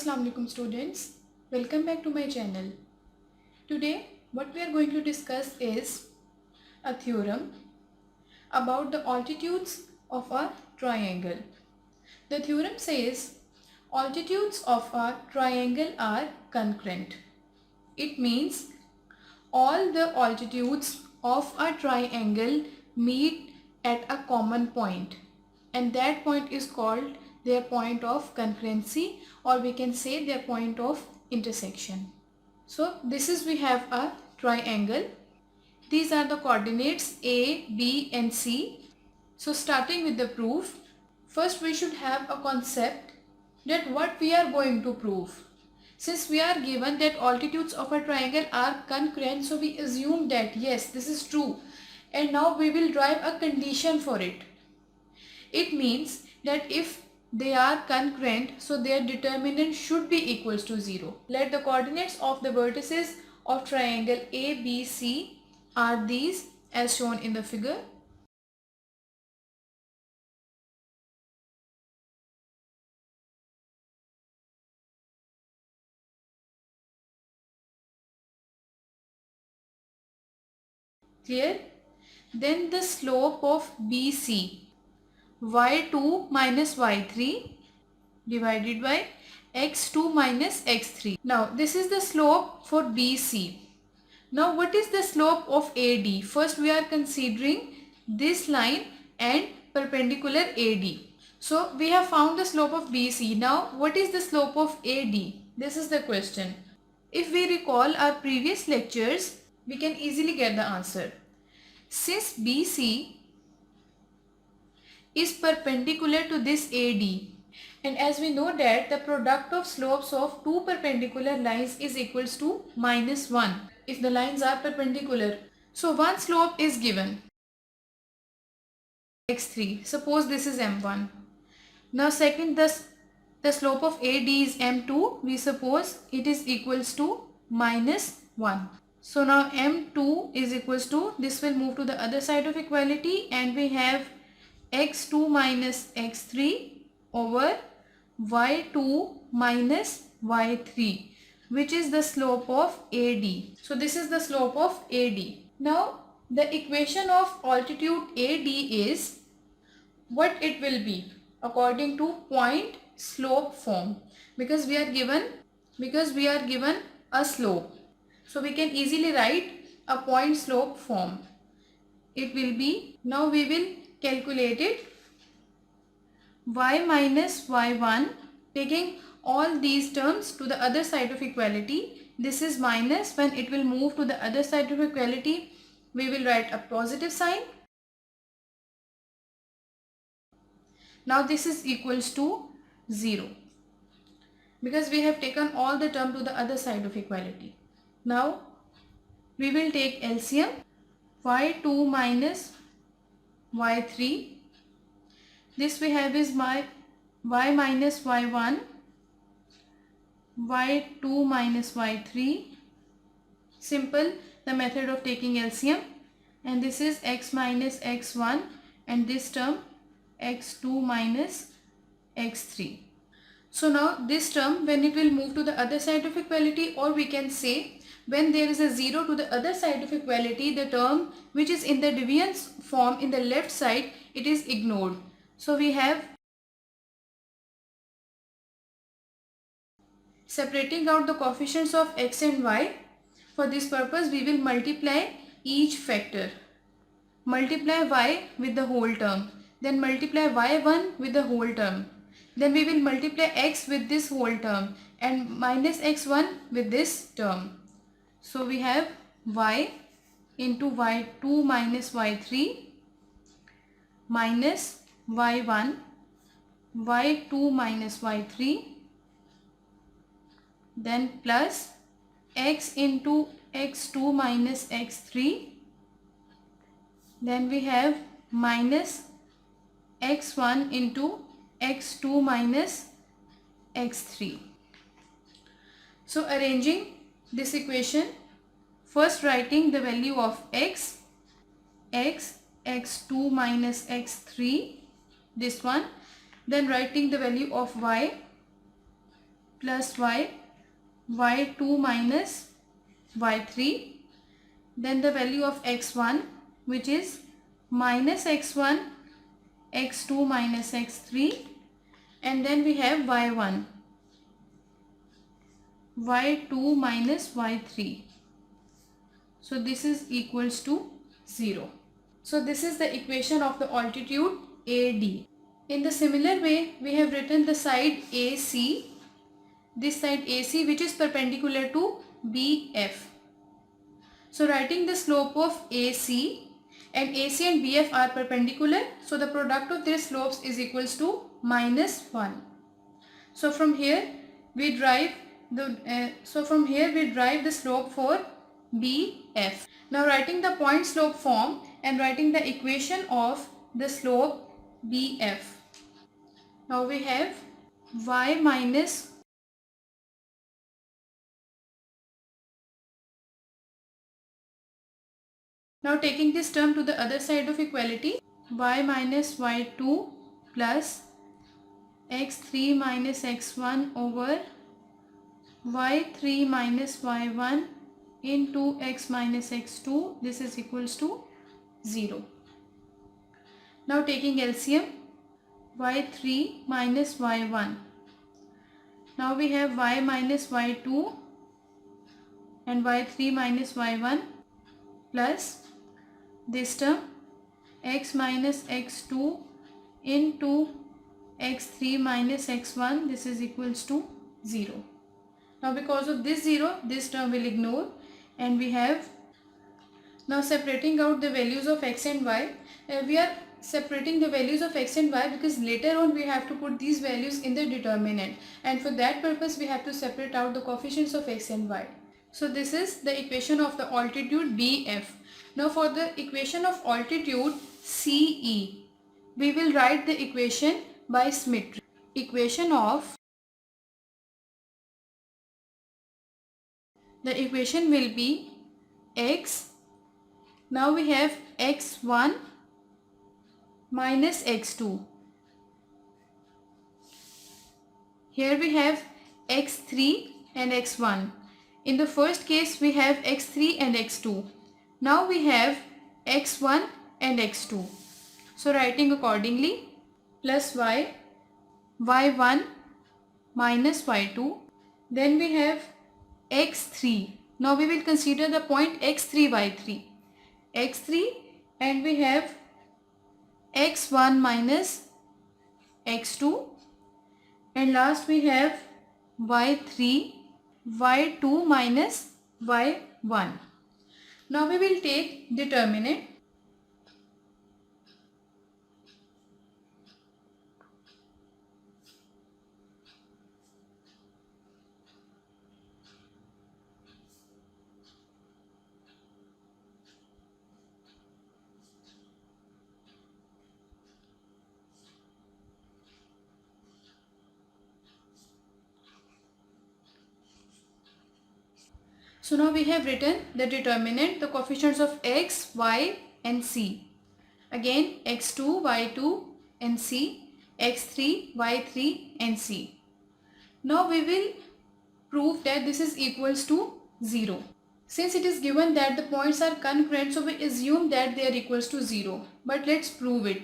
Assalamu alaikum students, welcome back to my channel. Today what we are going to discuss is a theorem about the altitudes of a triangle. The theorem says altitudes of a triangle are concurrent. It means all the altitudes of a triangle meet at a common point, and that point is called their point of concurrency, or we can say their point of intersection. So this is, we have a triangle. These are the coordinates A, B and C. So starting with the proof, first we should have a concept that what we are going to prove. Since we are given that altitudes of a triangle are concurrent, so we assume that yes, this is true, and now we will drive a condition for it. It means that if they are concurrent, so their determinant should be equals to 0. Let the coordinates of the vertices of triangle ABC are these as shown in the figure. Clear? Then the slope of BC, y2 minus y3 divided by x2 minus x3. Now this is the slope for BC. Now what is the slope of AD? First we are considering this line and perpendicular AD. So we have found the slope of BC. Now what is the slope of AD? This is the question. If we recall our previous lectures, we can easily get the answer. Since BC is perpendicular to this AD, and as we know that the product of slopes of two perpendicular lines is equals to -1 if the lines are perpendicular. So one slope is given, x3. Suppose this is m1. Now second, the slope of AD is m2. We suppose it is equals to -1. So now m2 is equals to, this will move to the other side of equality, and we have x2 minus x3 over y2 minus y3, which is the slope of AD. So this is the slope of AD. Now the equation of altitude AD is what it will be according to point slope form, because we are given a slope. So we can easily write a point slope form. It will be, now we will calculate it, y minus y1, taking all these terms to the other side of equality. This is minus, when it will move to the other side of equality, we will write a positive sign. Now this is equals to 0, because we have taken all the term to the other side of equality. Now we will take LCM, y2 minus y3. This we have is my y minus y1, y2 minus y3. Simple, the method of taking LCM. And this is x minus x1, and this term x2 minus x3. So now this term, when it will move to the other side of equality, or we can say when there is a 0 to the other side of equality, the term which is in the deviance form in the left side, it is ignored. So we have, separating out the coefficients of x and y. For this purpose we will multiply each factor. Multiply y with the whole term, then multiply y1 with the whole term, then we will multiply x with this whole term, and minus x1 with this term. So we have y into y2 minus y3 minus y1, y2 minus y3, then plus x into x2 minus x3, then we have minus x1 into x2 minus x3. So arranging this equation, first writing the value of x, x2 minus x3, this one, then writing the value of y, plus y, y2 minus y3, then the value of x1 which is minus x1, x2 minus x3, and then we have y1, y2 minus y3. So this is equals to 0. So this is the equation of the altitude AD. In the similar way, we have written the side AC, this side AC which is perpendicular to BF. So writing the slope of AC and BF are perpendicular, so the product of their slopes is equals to -1. So from here we derive the slope for BF. Now writing the point slope form and writing the equation of the slope BF. Now we have y minus Now taking this term to the other side of equality, y minus y2 plus x3 minus x1 over y3 minus y1 into x minus x2, this is equals to 0. Now taking LCM, y3 minus y1. Now we have y minus y2 and y3 minus y1 plus this term x minus x2 into x3 minus x1, this is equals to 0. Now because of this 0, this term will ignore, and we have now separating out the values of x and y. We are separating the values of x and y because later on we have to put these values in the determinant, and for that purpose we have to separate out the coefficients of x and y. So this is the equation of the altitude BF. Now for the equation of altitude CE, we will write the equation by symmetry. The equation will be x. Now we have x1 minus x2. Here we have x3 and x1. In the first case we have x3 and x2. Now we have x1 and x2. So writing accordingly, plus y, y1 minus y2. Then we have x3. Now we will consider the point x3, y3. x3, and we have x1 minus x2. And last we have y3, y2 minus y1. Now we will take determinant. So now we have written the determinant, the coefficients of x, y and c. Again x2, y2 and c, x3, y3 and c. Now we will prove that this is equals to 0. Since it is given that the points are concurrent, so we assume that they are equals to 0. But let's prove it.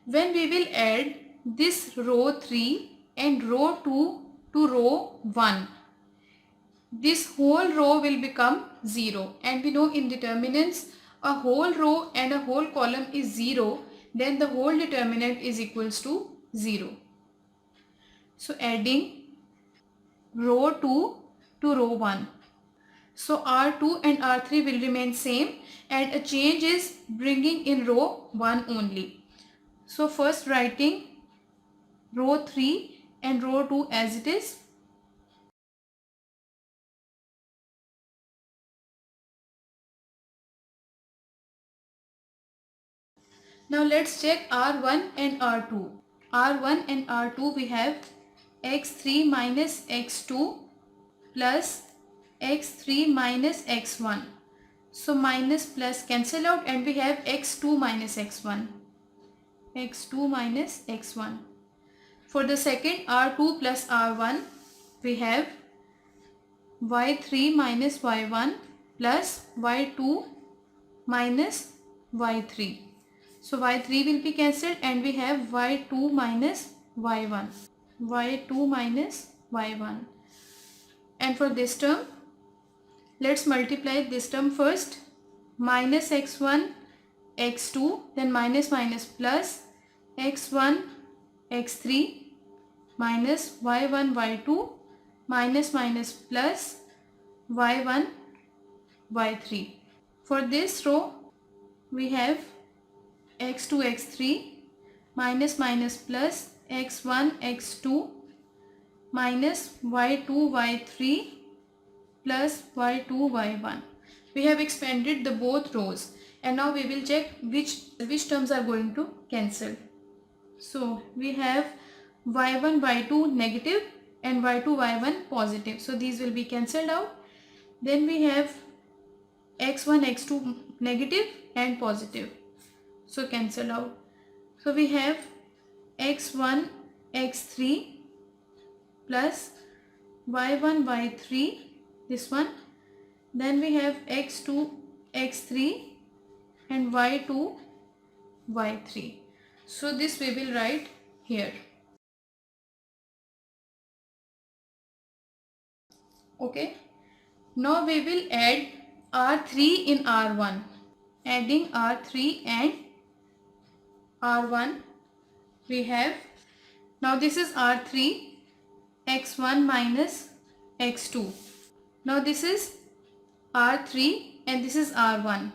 When we will add this row 3 and row 2 to row 1, this whole row will become 0, and we know in determinants a whole row and a whole column is 0, then the whole determinant is equals to 0. So adding row 2 to row 1. So R2 and R3 will remain same, and a change is bringing in row 1 only. So first writing row 3 and row 2 as it is. Now let's check R1 and R2. R1 and R2 we have x3 minus x2 plus x3 minus x1. So minus plus cancel out, and we have x2 minus x1. x2 minus x1. For the second R2 plus R1, we have y3 minus y1 plus y2 minus y3. So y3 will be cancelled and we have y2 minus y1. y2 minus y1. And for this term, let's multiply this term first. Minus x1 x2, then minus minus plus x1 x3 minus y1 y2 minus minus plus y1 y3. For this row we have x2 x3 minus minus plus x1 x2 minus y2 y3 plus y2 y1. We have expanded the both rows and now we will check which terms are going to cancel. So we have y1 y2 negative and y2 y1 positive. So these will be cancelled out. Then we have x1 x2 negative and positive. So cancel out. So we have x1 x3 plus y1 y3, this one. Then we have x2 x3 and y2 y3. So this we will write here. Okay. Now we will add R3 in R1. Adding R3 and R1 we have, now this is R3, x1 minus x2. Now this is R3 and this is R1,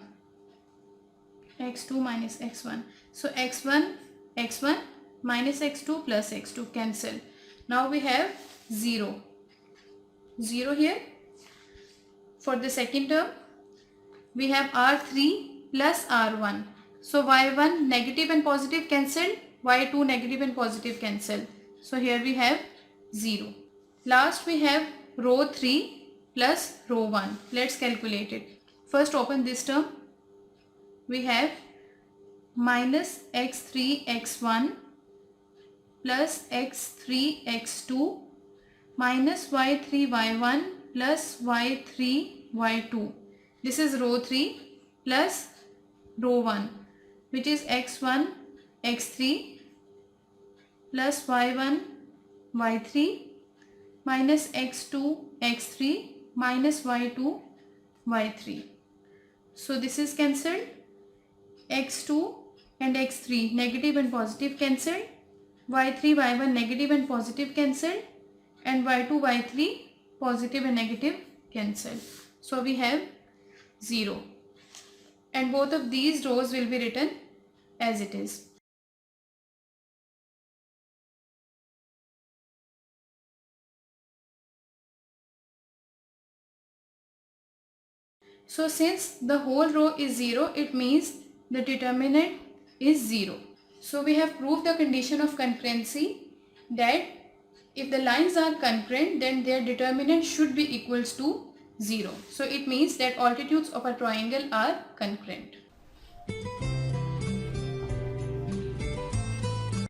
x2 minus x1. So x1 minus x2 plus x2 cancel. Now we have 0 here. For the second term we have R3 plus R1. So y1 negative and positive cancelled, y2 negative and positive cancelled. So here we have 0. Last we have row 3 plus row 1. Let's calculate it. First open this term. We have minus x3 x1 plus x3 x2 minus y3 y1 plus y3 y2. This is row 3 plus row 1, which is x1 x3 plus y1 y3 minus x2 x3 minus y2 y3. So this is cancelled. x2 and x3 negative and positive cancelled, y3 y1 negative and positive cancelled, and y2 y3 positive and negative cancelled. So we have 0 and both of these rows will be written as it is. So since the whole row is 0, it means the determinant is 0. So we have proved the condition of concurrency, that if the lines are concurrent then their determinant should be equals to 0. So it means that altitudes of a triangle are concurrent.